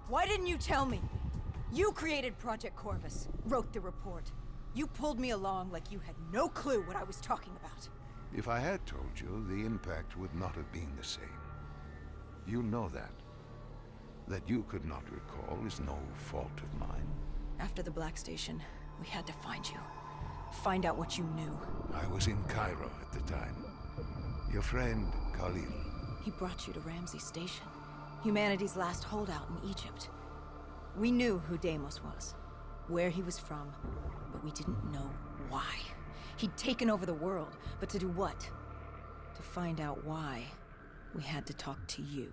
Why didn't you tell me? You created Project Corvus, wrote the report. You pulled me along like you had no clue what I was talking about. If I had told you, the impact would not have been the same. You know that. That you could not recall is no fault of mine. After the Black Station, we had to find you. Find out what you knew. I was in Cairo at the time. Your friend, Khalil. He brought you to Ramsey Station, humanity's last holdout in Egypt. We knew who Deimos was, where he was from, but we didn't know why. He'd taken over the world, but to do what? To find out why, we had to talk to you.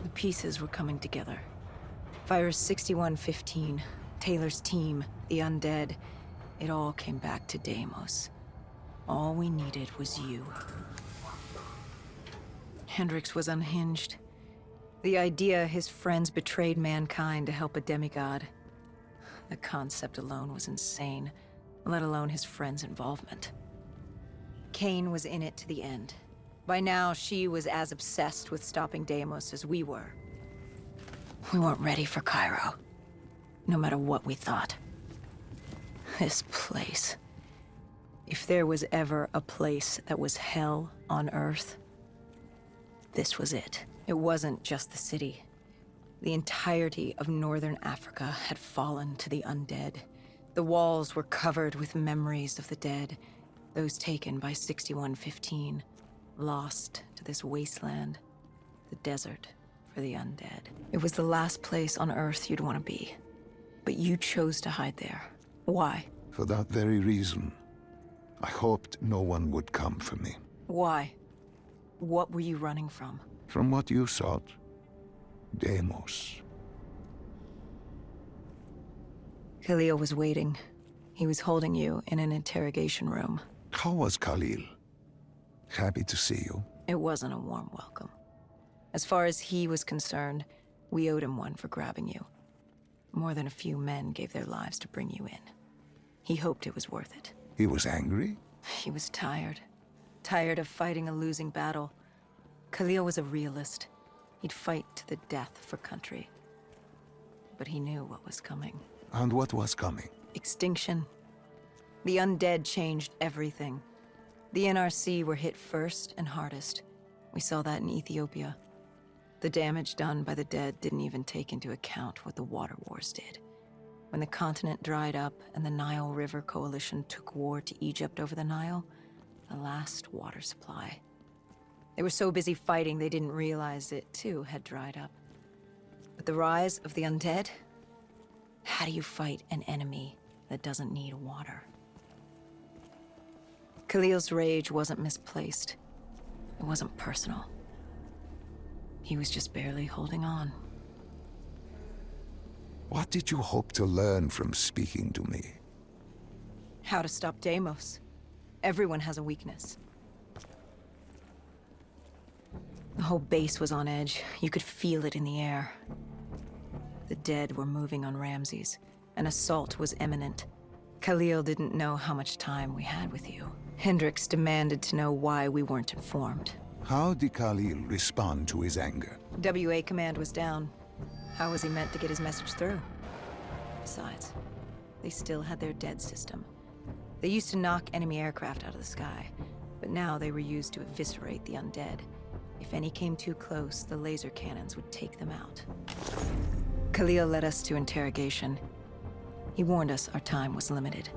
The pieces were coming together. Virus 6115, Taylor's team, the undead, it all came back to Deimos. All we needed was you. Hendricks was unhinged. The idea his friends betrayed mankind to help a demigod. The concept alone was insane, let alone his friends' involvement. Kane was in it to the end. By now, she was as obsessed with stopping Deimos as we were. We weren't ready for Cairo, no matter what we thought. This place. If there was ever a place that was hell on Earth, this was it. It wasn't just the city. The entirety of northern Africa had fallen to the undead. The walls were covered with memories of the dead, those taken by 6115, lost to this wasteland, the desert for the undead. It was the last place on Earth you'd want to be. But you chose to hide there. Why? For that very reason. I hoped no one would come for me. Why? What were you running from? From what you sought. Deimos. Khalil was waiting. He was holding you in an interrogation room. How was Khalil? Happy to see you. It wasn't a warm welcome. As far as he was concerned, we owed him one for grabbing you. More than a few men gave their lives to bring you in. He hoped it was worth it. He was angry? He was tired. Tired of fighting a losing battle. Khalil was a realist. He'd fight to the death for country. But he knew what was coming. And what was coming? Extinction. The undead changed everything. The NRC were hit first and hardest. We saw that in Ethiopia. The damage done by the dead didn't even take into account what the water wars did. When the continent dried up and the Nile River Coalition took war to Egypt over the Nile, the last water supply. They were so busy fighting they didn't realize it too had dried up. But the rise of the undead? How do you fight an enemy that doesn't need water? Khalil's rage wasn't misplaced. It wasn't personal. He was just barely holding on. What did you hope to learn from speaking to me? How to stop Deimos. Everyone has a weakness. The whole base was on edge. You could feel it in the air. The dead were moving on Ramses. An assault was imminent. Khalil didn't know how much time we had with you. Hendricks demanded to know why we weren't informed. How did Khalil respond to his anger? WA command was down. How was he meant to get his message through? Besides, they still had their dead system. They used to knock enemy aircraft out of the sky, but now they were used to eviscerate the undead. If any came too close, the laser cannons would take them out. Khalil led us to interrogation. He warned us our time was limited.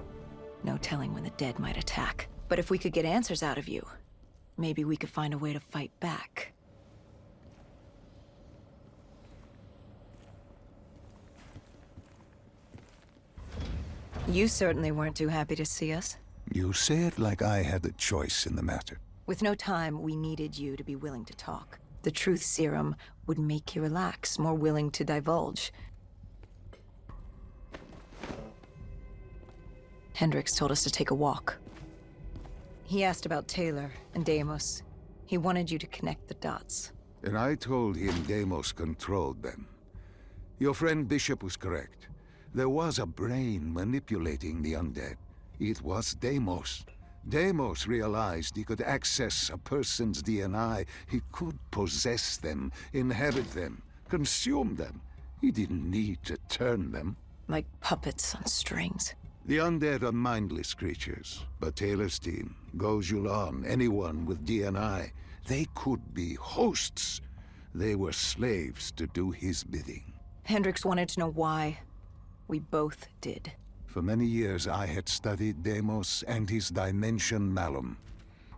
No telling when the dead might attack. But if we could get answers out of you, maybe we could find a way to fight back. You certainly weren't too happy to see us. You say it like I had a choice in the matter. With no time, we needed you to be willing to talk. The truth serum would make you relax, more willing to divulge. Hendricks told us to take a walk. He asked about Taylor and Deimos. He wanted you to connect the dots. And I told him Deimos controlled them. Your friend Bishop was correct. There was a brain manipulating the undead. It was Deimos. Deimos realized he could access a person's DNA. He could possess them, inherit them, consume them. He didn't need to turn them. Like puppets on strings. The undead are mindless creatures, but Taylor's team, Gojulan, anyone with DNI, they could be hosts. They were slaves to do his bidding. Hendricks wanted to know why. We both did. For many years I had studied Deimos and his dimension Malum,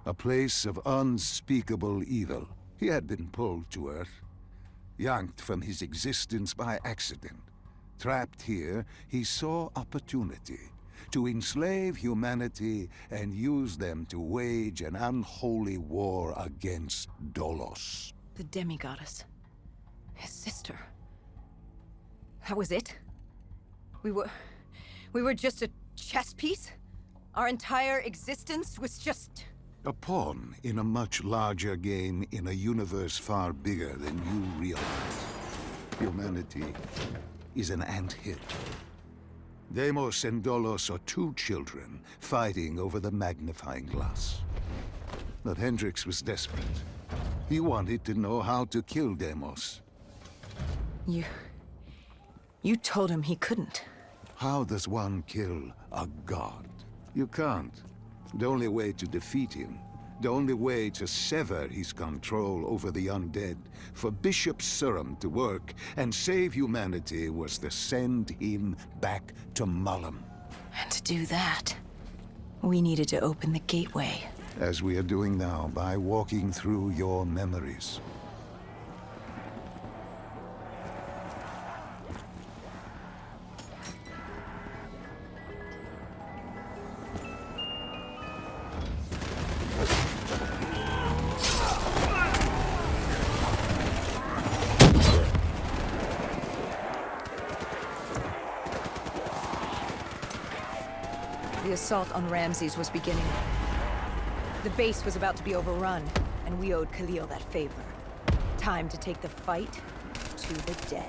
a place of unspeakable evil. He had been pulled to Earth, yanked from his existence by accident. Trapped here, he saw opportunity to enslave humanity and use them to wage an unholy war against Dolos. The demigoddess. His sister. That was it? We were just a chess piece? Our entire existence was just... A pawn in a much larger game in a universe far bigger than you realize. Humanity is an anthill. Deimos and Dolos are two children fighting over the magnifying glass. But Hendricks was desperate. He wanted to know how to kill Deimos. You told him he couldn't. How does one kill a god? You can't. The only way to defeat him, the only way to sever his control over the undead, for Bishop Surum to work and save humanity, was to send him back to Malum. And to do that, we needed to open the gateway. As we are doing now, by walking through your memories. The assault on Ramses was beginning. The base was about to be overrun, and we owed Khalil that favor. Time to take the fight to the dead.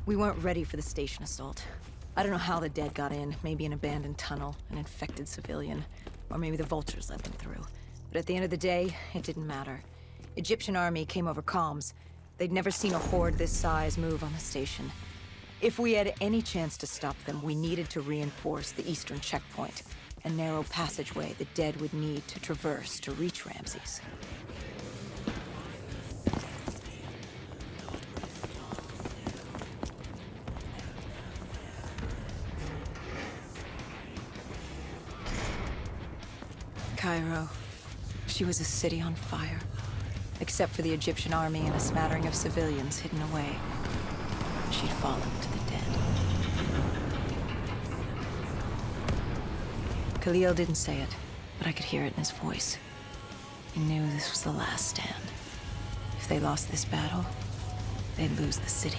We weren't ready for the station assault. I don't know how the dead got in, maybe an abandoned tunnel, an infected civilian. Or maybe the vultures let them through. But at the end of the day, it didn't matter. Egyptian army came over comms. They'd never seen a horde this size move on the station. If we had any chance to stop them, we needed to reinforce the eastern checkpoint, a narrow passageway the dead would need to traverse to reach Ramses. Cairo. She was a city on fire. Except for the Egyptian army and a smattering of civilians hidden away. She'd fallen to the dead. Khalil didn't say it, but I could hear it in his voice. He knew this was the last stand. If they lost this battle, they'd lose the city.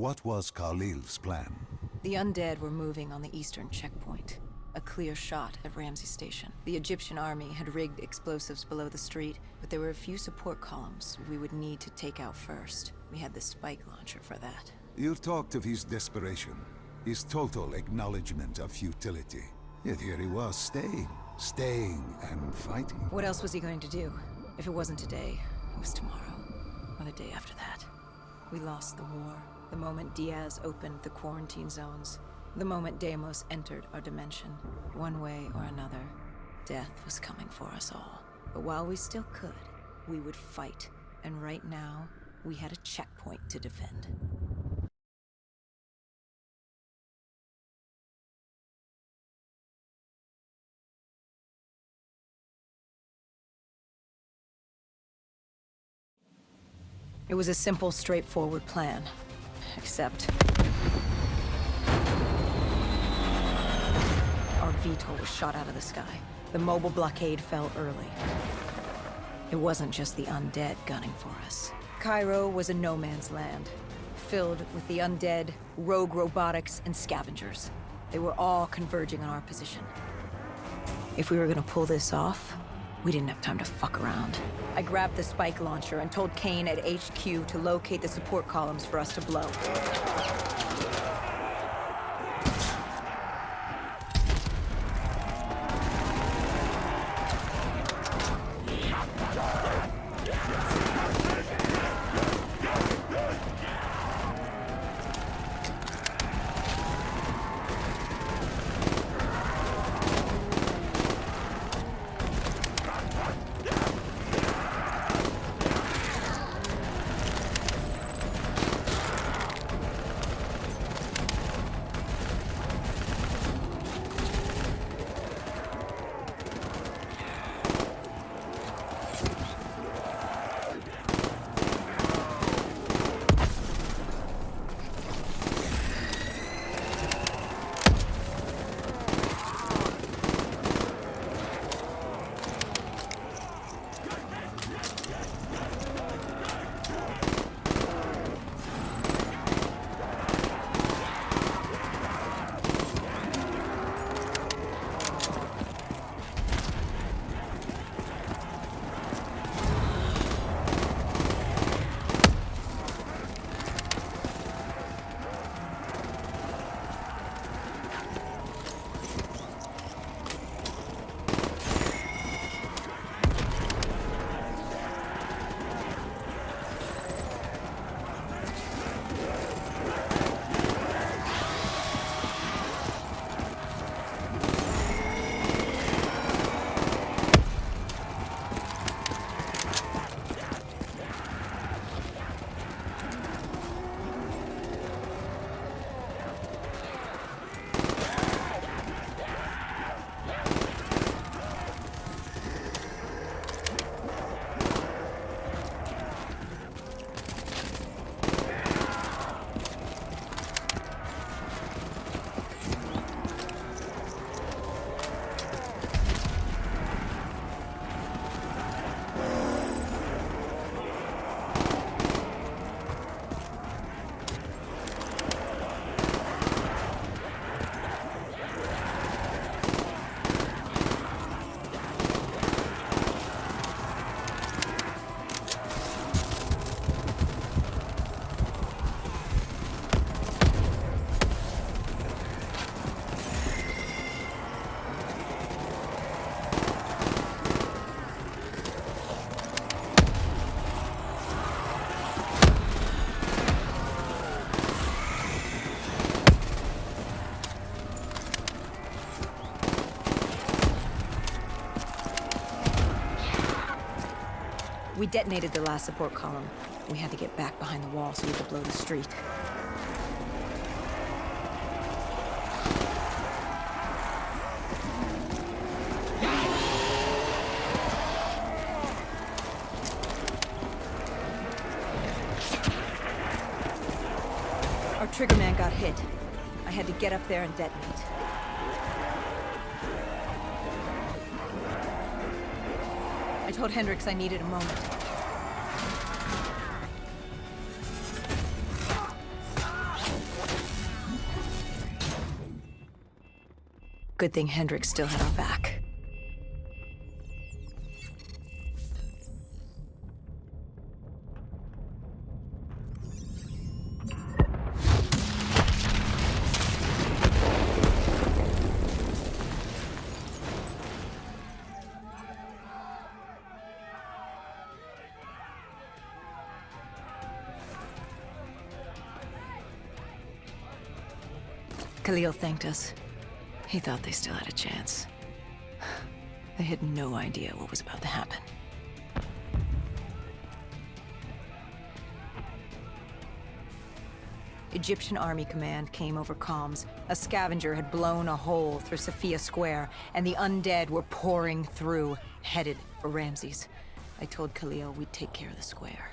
What was Khalil's plan? The undead were moving on the eastern checkpoint. A clear shot at Ramses Station. The Egyptian army had rigged explosives below the street, but there were a few support columns we would need to take out first. We had the spike launcher for that. You talked of his desperation, his total acknowledgement of futility. Yet here he was, staying and fighting. What else was he going to do? If it wasn't today, it was tomorrow. Or the day after that. We lost the war. The moment Diaz opened the quarantine zones. The moment Deimos entered our dimension. One way or another, death was coming for us all. But while we still could, we would fight. And right now, we had a checkpoint to defend. It was a simple, straightforward plan. Except... our VTOL was shot out of the sky. The mobile blockade fell early. It wasn't just the undead gunning for us. Cairo was a no-man's land, filled with the undead, rogue robotics, and scavengers. They were all converging on our position. If we were gonna pull this off, we didn't have time to fuck around. I grabbed the spike launcher and told Kane at HQ to locate the support columns for us to blow. We detonated the last support column. We had to get back behind the wall so we could blow the street. Our triggerman got hit. I had to get up there and detonate. I told Hendricks I needed a moment. Good thing Hendricks still had our back. Khalil thanked us. He thought they still had a chance. They had no idea what was about to happen. Egyptian Army Command came over comms. A scavenger had blown a hole through Sophia Square, and the undead were pouring through, headed for Ramses. I told Khalil we'd take care of the square.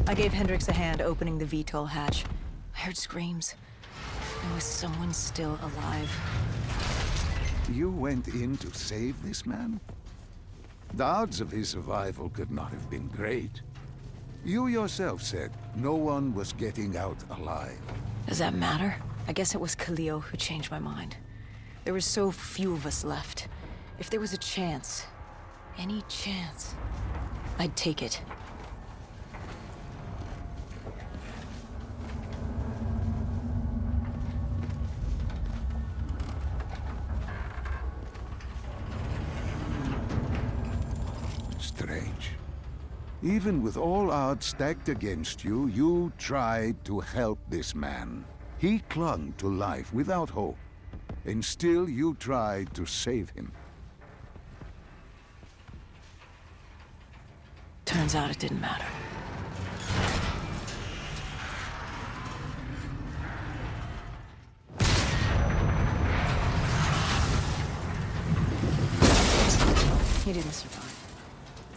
I gave Hendricks a hand opening the VTOL hatch. I heard screams. There was someone still alive. You went in to save this man? The odds of his survival could not have been great. You yourself said no one was getting out alive. Does that matter? I guess it was Khalil who changed my mind. There were so few of us left. If there was a chance, any chance, I'd take it. Strange. Even with all odds stacked against you, you tried to help this man. He clung to life without hope, and still you tried to save him. Turns out it didn't matter. He didn't survive.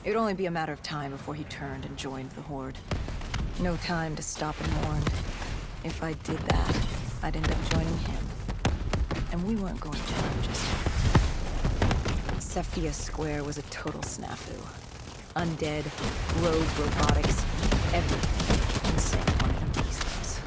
It would only be a matter of time before he turned and joined the Horde. No time to stop and mourn. If I did that, I'd end up joining him. And we weren't going down just yet. Cephia Square was a total snafu. Undead, rogue robotics, everything insane one of them pieces.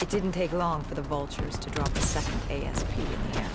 It didn't take long for the vultures to drop a second ASP in the area.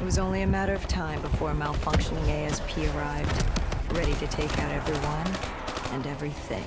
It was only a matter of time before a malfunctioning ASP arrived, ready to take out everyone and everything.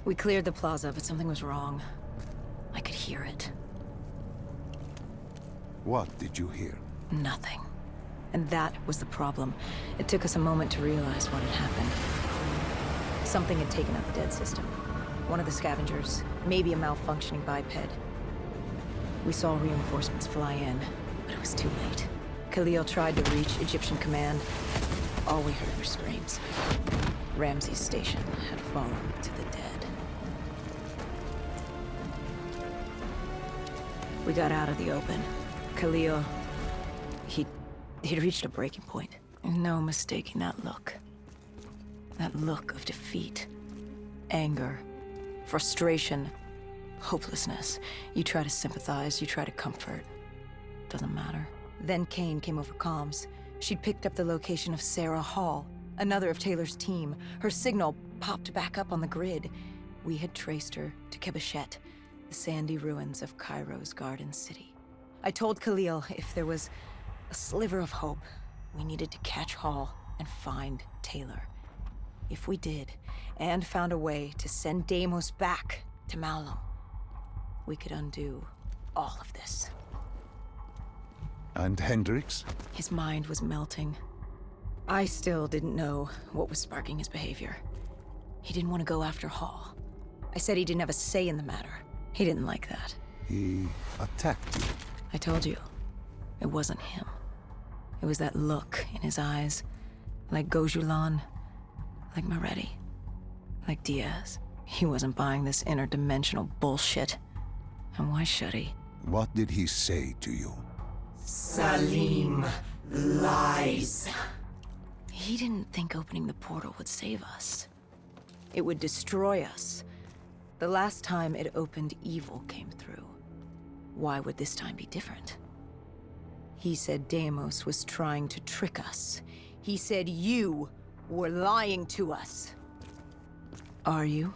We cleared the plaza, but something was wrong. I could hear it. What did you hear? Nothing. And that was the problem. It took us a moment to realize what had happened. Something had taken out the dead system. One of the scavengers, maybe a malfunctioning biped. We saw reinforcements fly in, but it was too late. Khalil tried to reach Egyptian command. All we heard were screams. Ramsey's station had fallen to the dead. We got out of the open. Khalil, he'd reached a breaking point. No mistaking that look. That look of defeat, anger, frustration, hopelessness. You try to sympathize, you try to comfort. Doesn't matter. Then Kane came over comms. She'd picked up the location of Sarah Hall, another of Taylor's team. Her signal popped back up on the grid. We had traced her to Kebeshet, the sandy ruins of Cairo's Garden City. I told Khalil if there was a sliver of hope, we needed to catch Hall and find Taylor. If we did, and found a way to send Deimos back to Malum, we could undo all of this. And Hendricks? His mind was melting. I still didn't know what was sparking his behavior. He didn't want to go after Hall. I said he didn't have a say in the matter. He didn't like that. He attacked you. I told you, it wasn't him. It was that look in his eyes, like Gojulan, like Moretti, like Diaz. He wasn't buying this interdimensional bullshit. And why should he? What did he say to you? Salim lies. He didn't think opening the portal would save us. It would destroy us. The last time it opened, evil came through. Why would this time be different? He said Deimos was trying to trick us. He said you were lying to us. Are you?